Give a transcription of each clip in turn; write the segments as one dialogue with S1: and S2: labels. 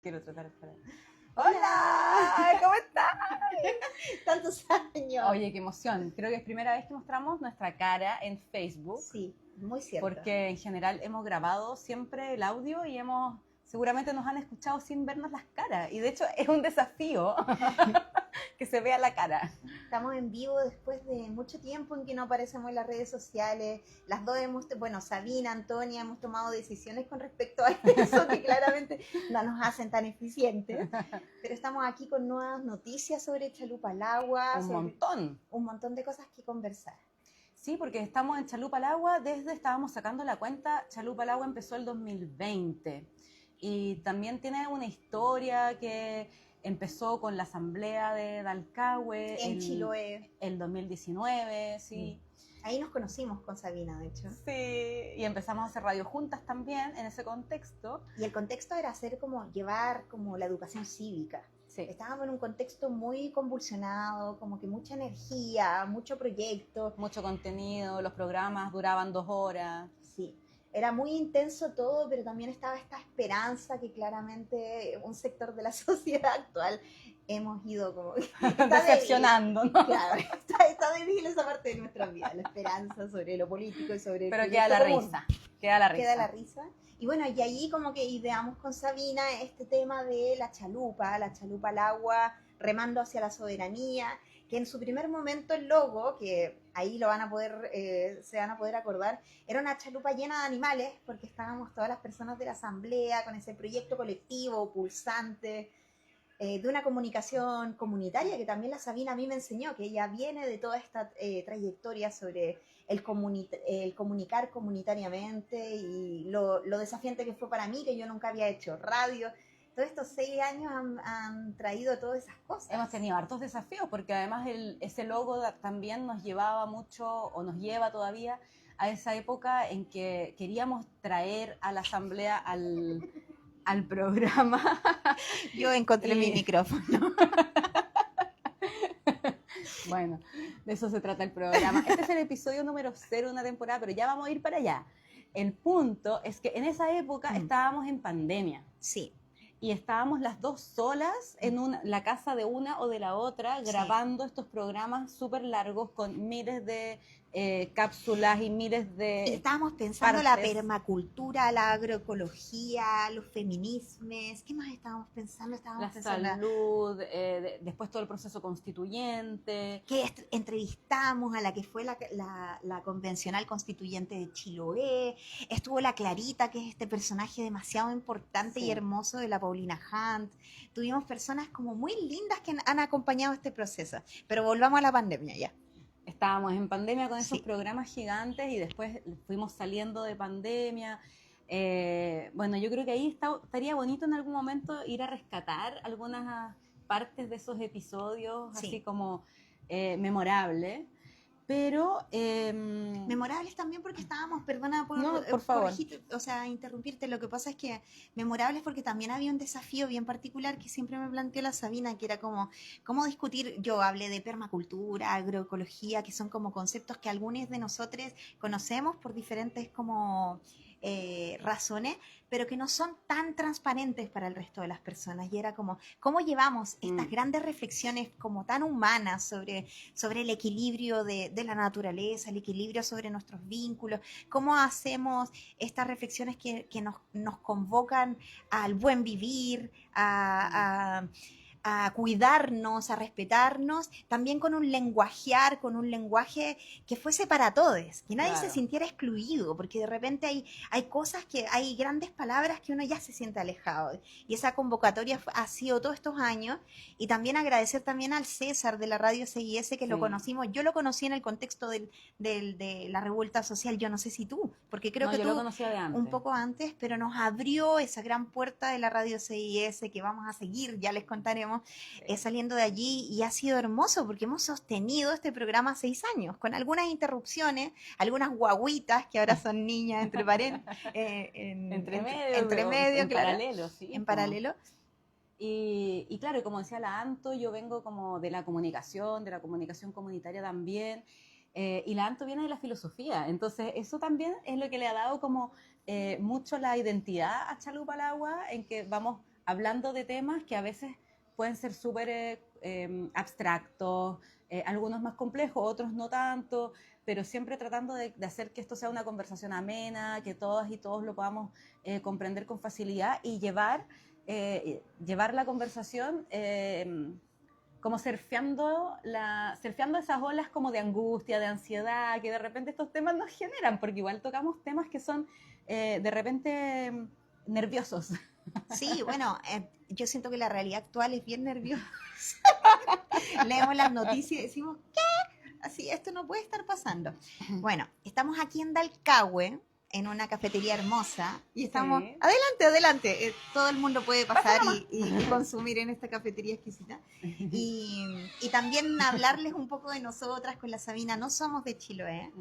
S1: Quiero tratar para... ¡Hola! ¿Cómo estás?
S2: Tantos años.
S1: Oye, qué emoción. Creo que es primera vez que mostramos nuestra cara en Facebook.
S2: Sí, muy cierto.
S1: Porque en general hemos grabado siempre el audio y seguramente nos han escuchado sin vernos las caras. Y de hecho es un desafío que se vea la cara.
S2: Estamos en vivo después de mucho tiempo en que no aparecemos en las redes sociales. Las dos Sabina, Antonia, hemos tomado decisiones con respecto a eso que claramente no nos hacen tan eficientes. Pero estamos aquí con nuevas noticias sobre Chalupa al Agua. Un montón de cosas que conversar.
S1: Sí, porque estamos en Chalupa al Agua, estábamos sacando la cuenta, Chalupa al Agua empezó el 2020 y también tiene una historia que empezó con la asamblea de Dalcahue
S2: en Chiloé,
S1: el 2019, sí.
S2: Ahí nos conocimos con Sabina, de hecho.
S1: Sí, y empezamos a hacer radio juntas también en ese contexto.
S2: Y el contexto era llevar la educación cívica. Sí. Estábamos en un contexto muy convulsionado, como que mucha energía, mucho proyecto.
S1: Mucho contenido, los programas duraban 2 horas.
S2: Sí, era muy intenso todo, pero también estaba esta esperanza que claramente un sector de la sociedad actual hemos ido como...
S1: decepcionando,
S2: débil, ¿no? Claro, está débil esa parte de nuestra vida, la esperanza sobre lo político y sobre...
S1: Pero queda la risa, queda la risa.
S2: Queda la risa. Y bueno, y ahí como que ideamos con Sabina este tema de la chalupa al agua, remando hacia la soberanía, que en su primer momento el logo, que ahí se van a poder acordar, era una chalupa llena de animales, porque estábamos todas las personas de la asamblea con ese proyecto colectivo, pulsante, de una comunicación comunitaria, que también la Sabina a mí me enseñó, que ella viene de toda esta trayectoria sobre el comunicar comunitariamente y lo desafiante que fue para mí, que yo nunca había hecho radio. Todos estos 6 años han traído todas esas cosas.
S1: Hemos tenido hartos desafíos, porque además ese logo también nos llevaba mucho, o nos lleva todavía, a esa época en que queríamos traer a la asamblea al programa.
S2: Yo encontré mi micrófono.
S1: Bueno, de eso se trata el programa. Este es el episodio número 0 de una temporada, pero ya vamos a ir para allá. El punto es que en esa época estábamos en pandemia.
S2: Sí.
S1: Y estábamos las dos solas en la casa de una o de la otra, grabando estos programas súper largos con miles de cápsulas y miles de...
S2: Y estábamos pensando la permacultura, la agroecología, los feminismos. ¿Qué más estábamos pensando?
S1: La salud, después todo el proceso constituyente.
S2: Que entrevistamos a la que fue la convencional constituyente de Chiloé. Estuvo la Clarita, que es este personaje demasiado importante y hermoso de la Paulina Hunt. Tuvimos personas como muy lindas que han acompañado este proceso. Pero volvamos a la pandemia ya.
S1: Estábamos en pandemia con esos programas gigantes y después fuimos saliendo de pandemia. Bueno, yo creo que ahí estaría bonito en algún momento ir a rescatar algunas partes de esos episodios, así como memorables. Pero...
S2: memorables también porque estábamos, perdona
S1: por favor.
S2: Interrumpirte, lo que pasa es que memorables porque también había un desafío bien particular que siempre me planteó la Sabina, que era como, ¿cómo discutir? Yo hablé de permacultura, agroecología, que son como conceptos que algunos de nosotros conocemos por diferentes como... razones, pero que no son tan transparentes para el resto de las personas. Y era como, ¿cómo llevamos estas grandes reflexiones como tan humanas sobre el equilibrio de la naturaleza, el equilibrio sobre nuestros vínculos? ¿Cómo hacemos estas reflexiones que nos convocan al buen vivir, a cuidarnos, a respetarnos, también con un lenguaje que fuese para todos, que nadie se sintiera excluido, porque de repente hay grandes palabras que uno ya se siente alejado, y esa convocatoria ha sido todos estos años, y también agradecer también al César de la radio CIS, que lo conocimos, yo lo conocí en el contexto de la revuelta social, yo no sé si tú, porque creo que
S1: yo
S2: tú
S1: lo conocía de antes.
S2: Un poco antes, pero nos abrió esa gran puerta de la radio CIS, que vamos a seguir, ya les contaremos, saliendo de allí, y ha sido hermoso porque hemos sostenido este programa 6 años, con algunas interrupciones, algunas guaguitas que ahora son niñas entre medio,
S1: en
S2: claro,
S1: paralelo, sí.
S2: En paralelo.
S1: Y claro, como decía la Anto, yo vengo como de la comunicación comunitaria también, y la Anto viene de la filosofía, entonces eso también es lo que le ha dado como mucho la identidad a Chalupa al Agua, en que vamos hablando de temas que a veces pueden ser súper abstractos, algunos más complejos, otros no tanto, pero siempre tratando de hacer que esto sea una conversación amena, que todas y todos lo podamos comprender con facilidad y llevar la conversación como surfeando esas olas como de angustia, de ansiedad, que de repente estos temas nos generan, porque igual tocamos temas que son de repente nerviosos.
S2: Sí, bueno, yo siento que la realidad actual es bien nerviosa. Leemos las noticias y decimos, ¿qué? Así, esto no puede estar pasando. Bueno, estamos aquí en Dalcahue, en una cafetería hermosa, y estamos,
S1: Sí.
S2: adelante, todo el mundo puede pasar y consumir en esta cafetería exquisita. Y también hablarles un poco de nosotras con la Sabina. No somos de Chiloé,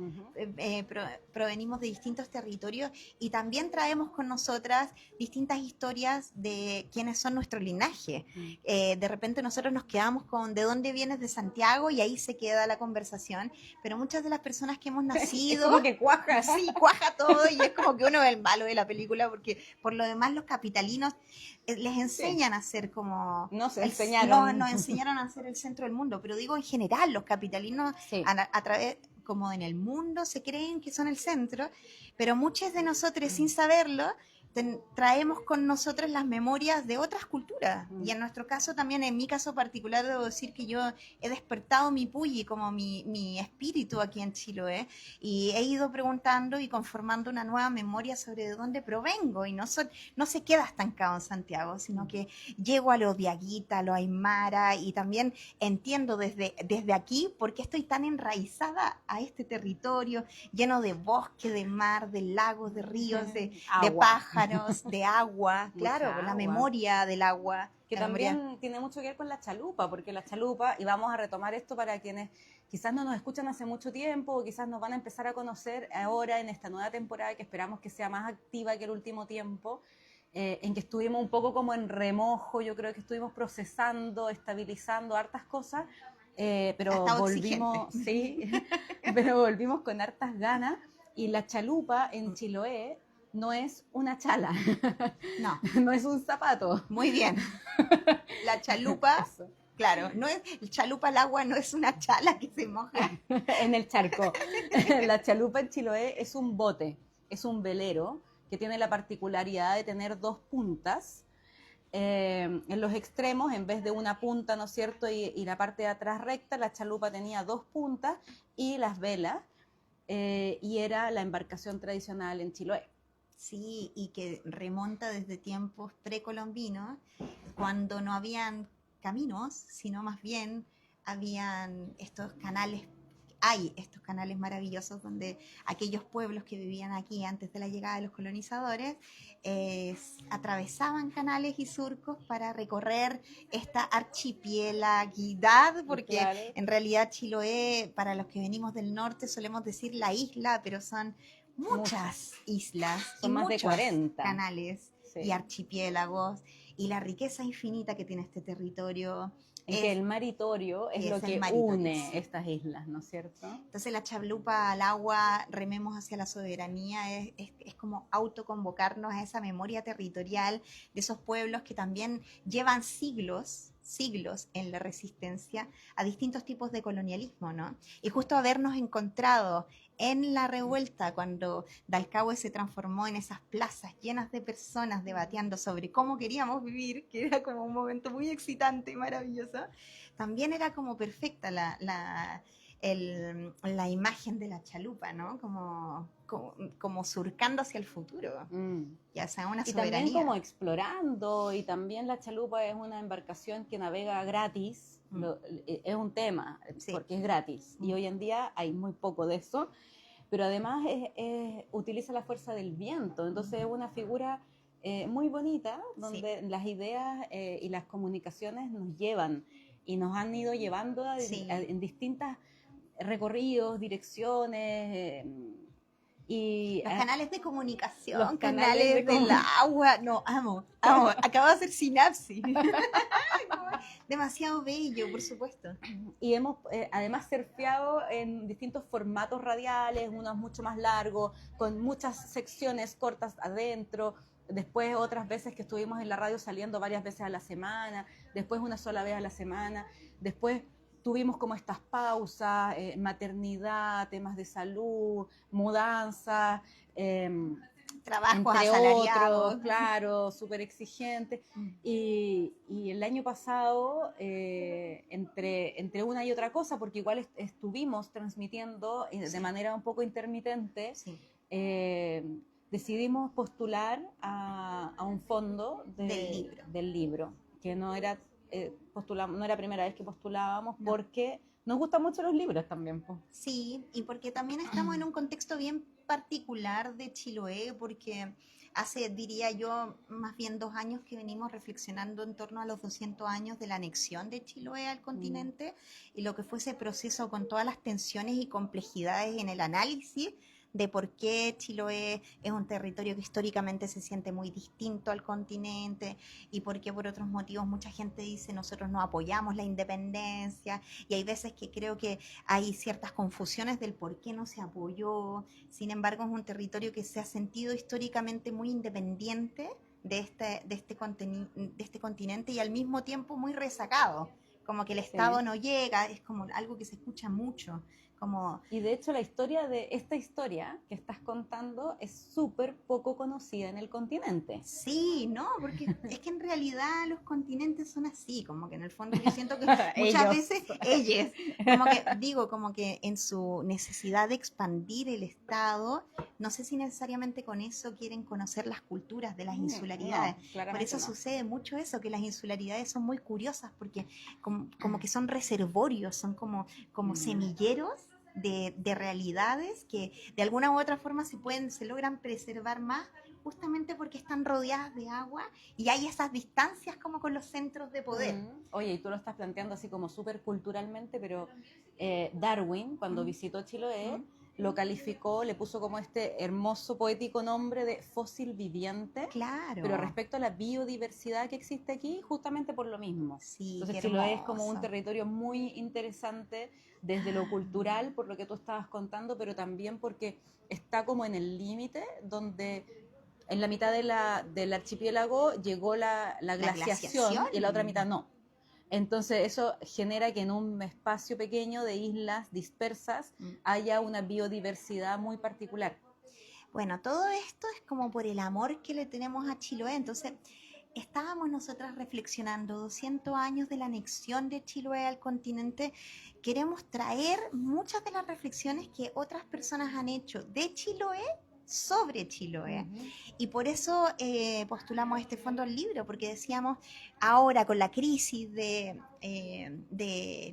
S2: provenimos de distintos territorios y también traemos con nosotras distintas historias de quiénes son nuestro linaje. De repente nosotros nos quedamos con de dónde vienes, de Santiago, y ahí se queda la conversación, pero muchas de las personas que hemos nacido...
S1: Es como que cuaja.
S2: Sí, cuaja todo y es como que uno es el malo de la película, porque por lo demás los capitalinos les enseñan a ser como...
S1: Nos enseñaron.
S2: Nos enseñaron a ser el centro del mundo, pero digo en general, los capitalinos a través, como en el mundo, se creen que son el centro, pero muchos de nosotros sin saberlo traemos con nosotros las memorias de otras culturas. Y en nuestro caso también, en mi caso particular, debo decir que yo he despertado mi puyi, como mi espíritu aquí en Chiloé, y he ido preguntando y conformando una nueva memoria sobre de dónde provengo, y no se queda estancado en Santiago, sino que llego a lo diaguita, a lo aymara, y también entiendo desde aquí por qué estoy tan enraizada a este territorio lleno de bosque, de mar, de lagos, de ríos, de pájaros, de agua, claro,
S1: agua.
S2: La memoria del agua.
S1: Que también tiene mucho que ver con la chalupa, porque la chalupa, y vamos a retomar esto para quienes quizás no nos escuchan hace mucho tiempo, o quizás nos van a empezar a conocer ahora en esta nueva temporada, que esperamos que sea más activa que el último tiempo, en que estuvimos un poco como en remojo, yo creo que estuvimos procesando, estabilizando hartas cosas, pero volvimos, sí, pero volvimos con hartas ganas, y la chalupa en Chiloé no es una chala, no es un zapato.
S2: Muy bien. La chalupa, claro, no es chalupa al agua, no es una chala que se moja
S1: en el charco. La chalupa en Chiloé es un bote, es un velero que tiene la particularidad de tener dos puntas. En los extremos, en vez de una punta, ¿no es cierto? Y la parte de atrás recta, la chalupa tenía dos puntas y las velas, y era la embarcación tradicional en Chiloé.
S2: Sí, y que remonta desde tiempos precolombinos, cuando no habían caminos, sino más bien habían estos canales. Hay estos canales maravillosos donde aquellos pueblos que vivían aquí antes de la llegada de los colonizadores atravesaban canales y surcos para recorrer esta archipielagidad, porque claro, en realidad Chiloé, para los que venimos del norte, solemos decir la isla, pero son muchas islas,
S1: son más de 40
S2: canales y archipiélagos, y la riqueza infinita que tiene este territorio.
S1: En que el maritorio es lo que une estas islas, ¿no es cierto?
S2: Entonces la chalupa al agua, rememos hacia la soberanía, es como autoconvocarnos a esa memoria territorial de esos pueblos que también llevan siglos en la resistencia a distintos tipos de colonialismo, ¿no? Y justo habernos encontrado en la revuelta, cuando Dalcahue se transformó en esas plazas llenas de personas debatiendo sobre cómo queríamos vivir, que era como un momento muy excitante y maravilloso, también era como perfecta la imagen de la chalupa, ¿no? Como surcando hacia el futuro, ya sea una soberanía.
S1: Y también como explorando, y también la chalupa es una embarcación que navega gratis, es un tema, porque es gratis, y hoy en día hay muy poco de eso, pero además utiliza la fuerza del viento, entonces es una figura muy bonita, donde las ideas y las comunicaciones nos llevan, y nos han ido llevando en distintas recorridos, direcciones,
S2: y los canales de comunicación, los canales del agua, no, amo, acabo de hacer sinapsis. Demasiado bello, por supuesto.
S1: Y hemos además surfeado en distintos formatos radiales, unos mucho más largos, con muchas secciones cortas adentro, después otras veces que estuvimos en la radio saliendo varias veces a la semana, después una sola vez a la semana, después tuvimos como estas pausas, maternidad, temas de salud, mudanza,
S2: Trabajos
S1: entre
S2: asalariados.
S1: otros, claro, súper exigente. Y el año pasado, entre una y otra cosa, porque igual estuvimos transmitiendo de manera un poco intermitente,
S2: Sí.
S1: Decidimos postular a un fondo del libro, que no era, no era primera vez que postulábamos,
S2: No.
S1: porque nos gustan mucho los libros también. Pues.
S2: Sí, y porque también estamos en un contexto bien particular de Chiloé, porque hace, diría yo, más bien 2 años que venimos reflexionando en torno a los 200 años de la anexión de Chiloé al continente y lo que fue ese proceso con todas las tensiones y complejidades en el análisis de por qué Chiloé es un territorio que históricamente se siente muy distinto al continente y por qué por otros motivos mucha gente dice nosotros no apoyamos la independencia y hay veces que creo que hay ciertas confusiones del por qué no se apoyó. Sin embargo, es un territorio que se ha sentido históricamente muy independiente de este continente y al mismo tiempo muy rezagado. Como que el Estado no llega, es como algo que se escucha mucho. Como...
S1: Y de hecho esta historia que estás contando es súper poco conocida en el continente.
S2: Sí, no, porque es que en realidad los continentes son así, como que en el fondo yo siento que muchas veces ellos, como que digo, como que en su necesidad de expandir el Estado, no sé si necesariamente con eso quieren conocer las culturas de las insularidades.
S1: No,
S2: por eso sucede mucho eso, que las insularidades son muy curiosas, porque como que son reservorios, son como semilleros de realidades que de alguna u otra forma se logran preservar más justamente porque están rodeadas de agua y hay esas distancias como con los centros de poder.
S1: Oye, y tú lo estás planteando así como súper culturalmente, pero Darwin, cuando visitó Chiloé, lo calificó, le puso como este hermoso poético nombre de fósil viviente.
S2: Claro.
S1: Pero respecto a la biodiversidad que existe aquí, justamente por lo mismo.
S2: Sí,
S1: entonces Chiloé es como un territorio muy interesante desde lo cultural, por lo que tú estabas contando, pero también porque está como en el límite donde en la mitad del archipiélago llegó la glaciación y en la otra mitad no. Entonces eso genera que en un espacio pequeño de islas dispersas haya una biodiversidad muy particular.
S2: Bueno, todo esto es como por el amor que le tenemos a Chiloé. Entonces, estábamos nosotras reflexionando 200 años de la anexión de Chiloé al continente. Queremos traer muchas de las reflexiones que otras personas han hecho de Chiloé sobre Chiloé. Y por eso postulamos este fondo al libro, porque decíamos, ahora con la crisis del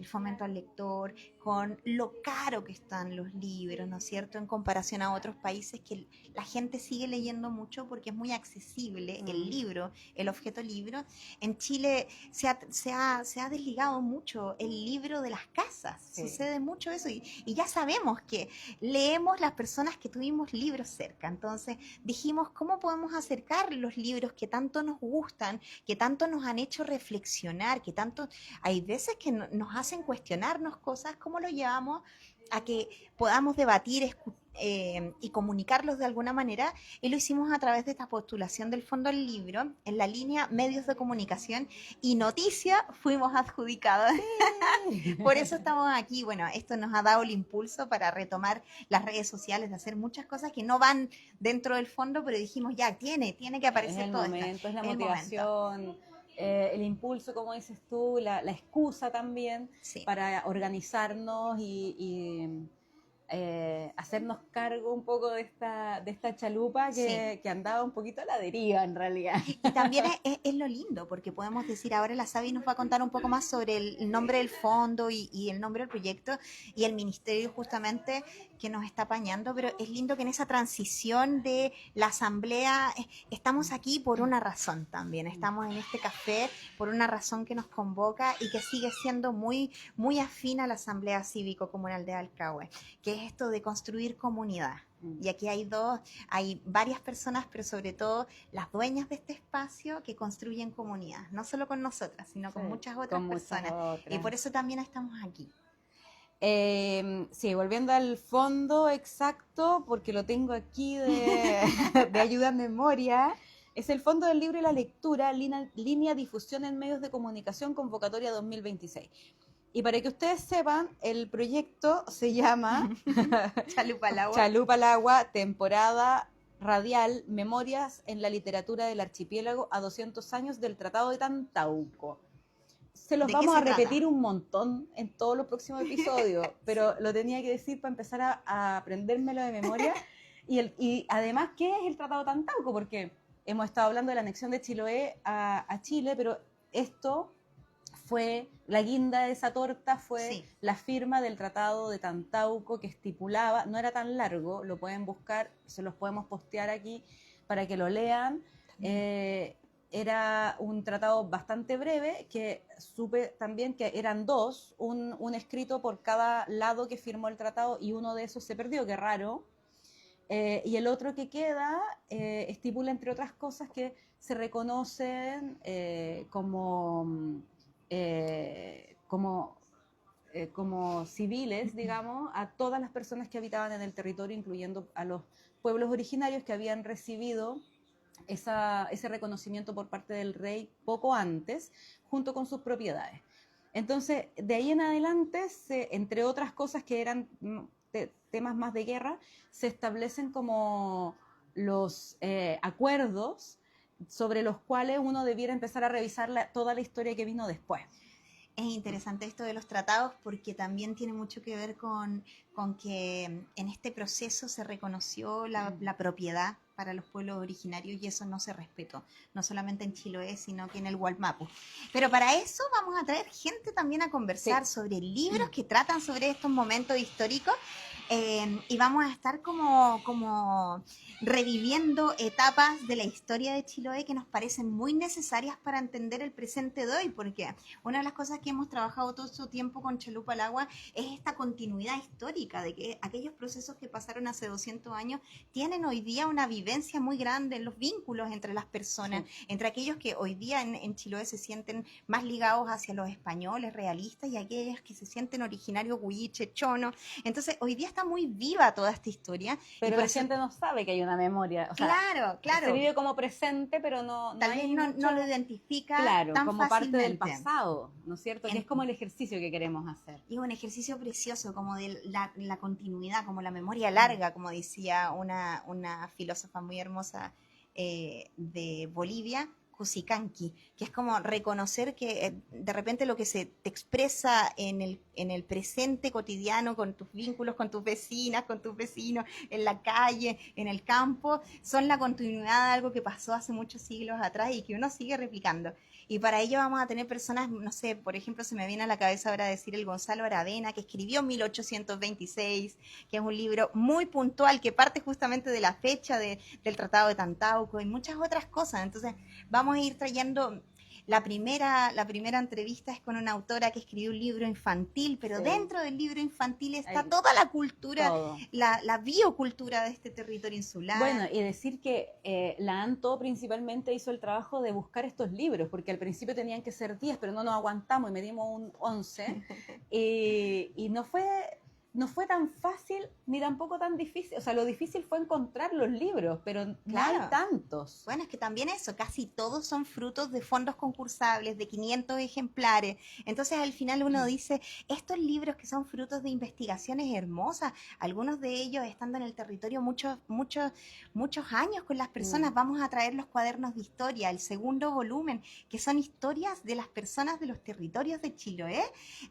S2: fomento al lector, con lo caro que están los libros, ¿no es cierto?, en comparación a otros países que la gente sigue leyendo mucho porque es muy accesible el libro, el objeto libro. En Chile se ha desligado mucho el libro de las casas, sucede mucho eso y ya sabemos que leemos las personas que tuvimos libros cerca. Entonces dijimos, ¿cómo podemos acercar los libros que tanto nos gustan, que tanto nos han hecho reflexionar, que tanto hay veces que nos hacen cuestionarnos cosas? ¿Cómo lo llevamos a que podamos debatir y comunicarlos de alguna manera? Y lo hicimos a través de esta postulación del Fondo del Libro en la línea Medios de Comunicación y Noticia fuimos adjudicados. Por eso estamos aquí. Bueno, esto nos ha dado el impulso para retomar las redes sociales, de hacer muchas cosas que no van dentro del fondo, pero dijimos ya, tiene que aparecer todo esto.
S1: Es la motivación, el impulso, como dices tú, la excusa también para organizarnos y hacernos cargo un poco de esta chalupa que andaba un poquito a la deriva en realidad.
S2: Y también es lo lindo, porque podemos decir, ahora la Sabi nos va a contar un poco más sobre el nombre del fondo y el nombre del proyecto y el ministerio justamente que nos está apañando, pero es lindo que en esa transición de la asamblea estamos aquí por una razón también, estamos en este café por una razón que nos convoca y que sigue siendo muy, muy afín a la Asamblea Cívico-Comunal de Alcahue, que es esto de construir comunidad. Y aquí hay varias personas, pero sobre todo las dueñas de este espacio que construyen comunidad, no solo con nosotras, sino con muchas otras personas. Y por eso también estamos aquí.
S1: Sí, volviendo al fondo exacto, porque lo tengo aquí de ayuda en memoria. Es el Fondo del Libro y la Lectura, línea difusión en medios de comunicación, convocatoria 2026. Y para que ustedes sepan, el proyecto se llama
S2: Chalupa al agua.
S1: Chalupa al agua, temporada radial, Memorias en la literatura del archipiélago a 200 años del Tratado de Tantauco. Se los vamos a repetir un montón en todos los próximos episodios, pero lo tenía que decir para empezar a aprendérmelo de memoria. Y además, ¿qué es el Tratado de Tantauco? Porque hemos estado hablando de la anexión de Chiloé a Chile, pero esto fue, la guinda de esa torta fue la firma del Tratado de Tantauco, que estipulaba, no era tan largo, lo pueden buscar, se los podemos postear aquí para que lo lean. Era un tratado bastante breve, que supe también que eran dos, un escrito por cada lado que firmó el tratado, y uno de esos se perdió, qué raro. Y el otro que queda estipula, entre otras cosas, que se reconocen como civiles, digamos, a todas las personas que habitaban en el territorio, incluyendo a los pueblos originarios que habían recibido ese reconocimiento por parte del rey poco antes, junto con sus propiedades. Entonces, de ahí en adelante, entre otras cosas que eran temas más de guerra, se establecen como los acuerdos sobre los cuales uno debiera empezar a revisar toda la historia que vino después.
S2: Es interesante esto de los tratados porque también tiene mucho que ver con que en este proceso se reconoció la propiedad para los pueblos originarios y eso no se respetó, no solamente en Chiloé, sino que en el Wallmapu. Pero para eso vamos a traer gente también a conversar sobre libros que tratan sobre estos momentos históricos y vamos a estar como reviviendo etapas de la historia de Chiloé que nos parecen muy necesarias para entender el presente de hoy, porque una de las cosas que hemos trabajado todo su tiempo con Chalupa al agua es esta continuidad histórica de que aquellos procesos que pasaron hace 200 años tienen hoy día una vivencia muy grande en los vínculos entre las personas, entre aquellos que hoy día en Chiloé se sienten más ligados hacia los españoles realistas y aquellos que se sienten originarios huilliche, chono. Entonces hoy día está muy viva toda esta historia.
S1: Pero la gente no sabe que hay una memoria. O sea,
S2: claro.
S1: Se vive como presente, pero
S2: tal vez no lo identifica tan
S1: como
S2: fácilmente.
S1: Parte del pasado, ¿no es cierto? Que es como el ejercicio que queremos hacer.
S2: Y un ejercicio precioso, como de la continuidad, como la memoria larga, como decía una filósofa muy hermosa de Bolivia, Cusicanqui, que es como reconocer que de repente lo que se te expresa en el presente cotidiano, con tus vínculos, con tus vecinas, con tus vecinos, en la calle, en el campo, son la continuidad de algo que pasó hace muchos siglos atrás y que uno sigue replicando. Y para ello vamos a tener personas, no sé, por ejemplo, se me viene a la cabeza ahora decir el Gonzalo Aravena, que escribió 1826, que es un libro muy puntual, que parte justamente de la fecha del Tratado de Tantauco y muchas otras cosas. Entonces vamos a ir trayendo... La primera entrevista es con una autora que escribió un libro infantil, pero dentro del libro infantil está toda la cultura, la biocultura de este territorio insular.
S1: Bueno, y decir que la ANTO principalmente hizo el trabajo de buscar estos libros, porque al principio tenían que ser 10, pero no nos aguantamos y medimos un 11, y no fue tan fácil ni tampoco tan difícil. O sea, lo difícil fue encontrar los libros, pero no hay tantos.
S2: Bueno, es que también eso, casi todos son frutos de fondos concursables, de 500 ejemplares. Entonces, al final uno dice, estos libros que son frutos de investigaciones hermosas, algunos de ellos estando en el territorio muchos años con las personas, vamos a traer los cuadernos de historia, el segundo volumen, que son historias de las personas de los territorios de Chiloé,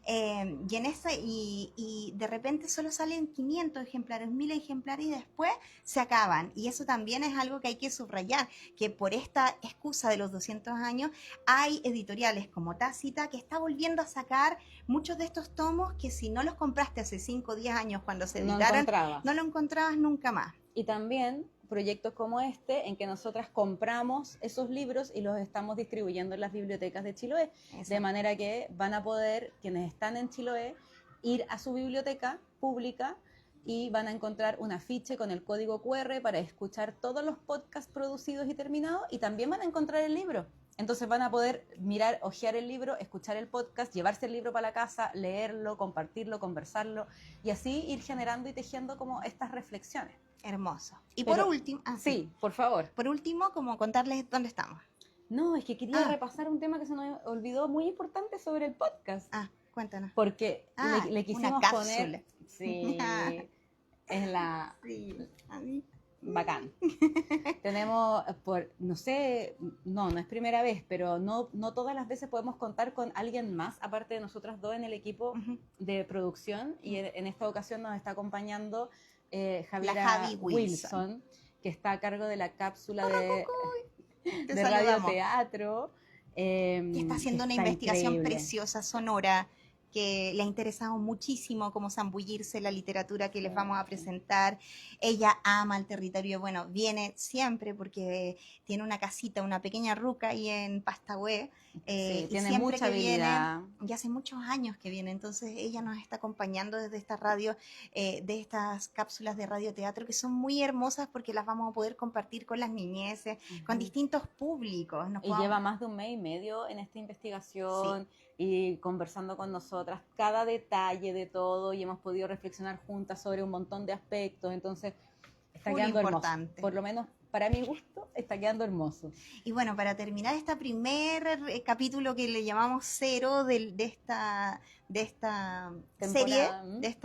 S2: y de repente solo salen 500 ejemplares, 1000 ejemplares y después se acaban. Y eso también es algo que hay que subrayar, que por esta excusa de los 200 años hay editoriales como Tácita que está volviendo a sacar muchos de estos tomos que si no los compraste hace 5 o 10 años cuando se editaron, no lo encontrabas nunca más.
S1: Y también proyectos como este, en que nosotras compramos esos libros y los estamos distribuyendo en las bibliotecas de Chiloé. De manera que van a poder, quienes están en Chiloé, ir a su biblioteca pública y van a encontrar un afiche con el código QR para escuchar todos los podcasts producidos y terminados, y también van a encontrar el libro. Entonces van a poder mirar, hojear el libro, escuchar el podcast, llevarse el libro para la casa, leerlo, compartirlo, conversarlo y así ir generando y tejiendo como estas reflexiones.
S2: Hermoso. Y
S1: Pero,
S2: por último,
S1: sí, por favor.
S2: Por último, como contarles dónde estamos.
S1: No, es que quería repasar un tema que se nos olvidó muy importante sobre el podcast.
S2: Cuéntanos.
S1: Porque le quisimos
S2: una
S1: poner... Sí, es la...
S2: Sí, a mí.
S1: Bacán. Tenemos, no sé, no es primera vez, pero no todas las veces podemos contar con alguien más, aparte de nosotras dos en el equipo de producción, y en esta ocasión nos está acompañando Javiera Wilson, que está a cargo de la cápsula de radioteatro.
S2: Que está haciendo una investigación preciosa, sonora, que le ha interesado muchísimo cómo zambullirse la literatura que les vamos a presentar. Ella ama el territorio, bueno, viene siempre porque tiene una casita, una pequeña ruca ahí en Pastahue.
S1: Sí,
S2: y
S1: tiene
S2: siempre
S1: mucha
S2: que
S1: habilidad.
S2: viene, ya hace muchos años que viene, entonces ella nos está acompañando desde esta radio, de estas cápsulas de radioteatro que son muy hermosas porque las vamos a poder compartir con las niñeces, con distintos públicos.
S1: Lleva más de 1 mes y medio en esta investigación. Sí. Y conversando con nosotras cada detalle de todo y hemos podido reflexionar juntas sobre un montón de aspectos, entonces está quedando hermoso, por lo menos para mi gusto está quedando hermoso.
S2: Y bueno, para terminar este primer capítulo que le llamamos 0 de esta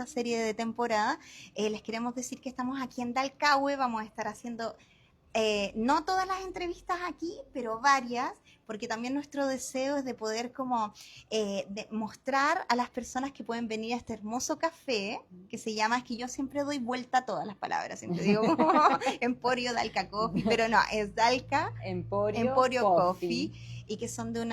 S2: serie de temporada, les queremos decir que estamos aquí en Dalcahue, vamos a estar haciendo no todas las entrevistas aquí, pero varias, porque también nuestro deseo es de poder como de mostrar a las personas que pueden venir a este hermoso café, que se llama, es que yo siempre doy vuelta a todas las palabras, siempre digo Emporio Dalca Coffee, pero no, es Dalca Emporio Coffee, y que son de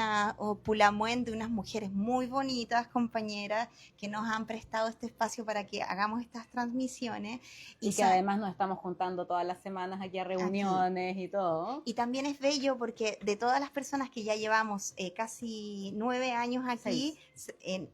S2: Pulamuen, de unas mujeres muy bonitas, compañeras, que nos han prestado este espacio para que hagamos estas transmisiones.
S1: Y que además nos estamos juntando todas las semanas aquí a reuniones y todo.
S2: Y también es bello porque de todas las personas que ya llevamos casi 9 años aquí,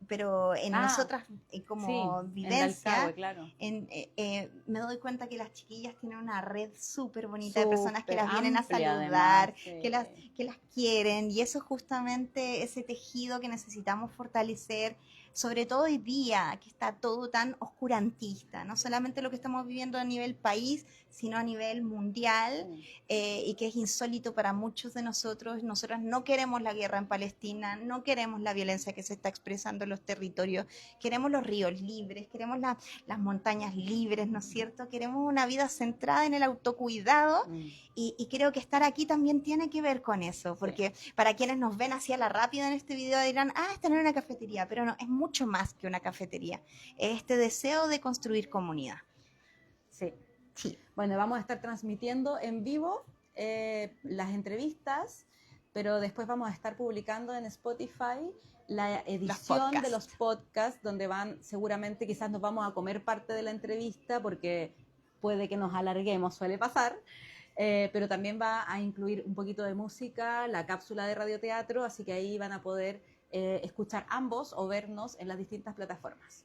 S2: pero en nosotras como vivencia, me doy cuenta que las chiquillas tienen una red súper bonita de personas que las vienen a saludar, además, que las quieren, y eso es justamente ese tejido que necesitamos fortalecer, sobre todo hoy día, que está todo tan oscurantista, no solamente lo que estamos viviendo a nivel país, sino a nivel mundial, y que es insólito para muchos de nosotros. Nosotros no queremos la guerra en Palestina, no queremos la violencia que se está expresando en los territorios, queremos los ríos libres, queremos las montañas libres, ¿no es cierto? Queremos una vida centrada en el autocuidado, y creo que estar aquí también tiene que ver con eso, porque para quienes nos ven así a la rápida en este video dirán, esta no es una cafetería, pero no, es mucho más que una cafetería, es este deseo de construir comunidad.
S1: Sí. Bueno, vamos a estar transmitiendo en vivo las entrevistas, pero después vamos a estar publicando en Spotify la edición de los podcasts, donde seguramente quizás nos vamos a comer parte de la entrevista, porque puede que nos alarguemos, suele pasar, pero también va a incluir un poquito de música, la cápsula de radioteatro, así que ahí van a poder escuchar ambos o vernos en las distintas plataformas.